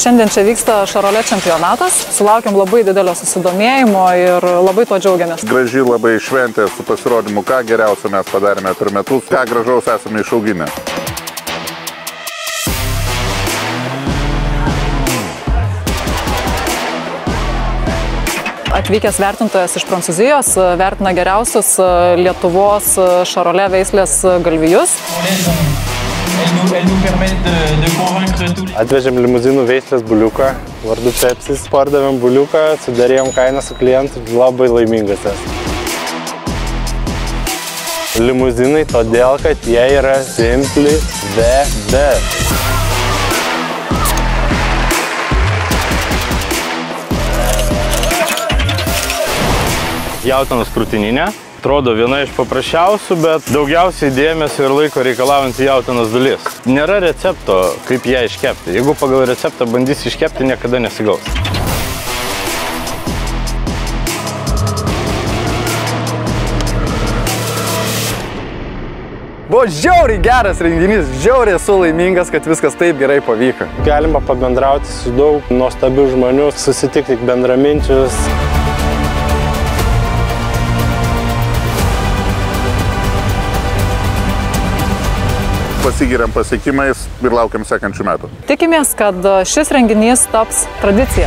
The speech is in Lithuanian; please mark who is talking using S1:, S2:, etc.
S1: Šiandien čia vyksta Šarolė čempionatas, sulaukėm labai didelio susidomėjimo ir labai tuo džiaugiamės.
S2: Graži labai šventė su pasirodymu, ką geriausio mes padarėme per metus, ką gražaus esame išauginę.
S1: Atvykęs vertintojas iš Prancūzijos vertina geriausius Lietuvos Šarolė veislės galvijus.
S3: Atvežėm limuzinų veislės buliuką, vardu Pepsis. Pardavėm buliuką, sudarėjom kainą su klientu, labai laimingas esu. Limuzinai todėl, kad jie yra Simply the best. Jautienos krūtininė. Atrodo viena iš paprasčiausių, bet daugiausiai dėmesio ir laiko reikalaujanti jautienos dalis. Nėra recepto, kaip ją iškepti. Jeigu pagal receptą bandysi iškepti, niekada nesigaus.
S4: Buvo žiauriai geras renginys, žiauriai esu laimingas, kad viskas taip gerai pavyko.
S3: Galima pabendrauti su daug nuostabių žmonių, susitikti bendraminčius.
S2: Pasigiriam pasiekimais ir laukiam sekančių metų.
S1: Tikimės, kad šis renginys taps tradicija.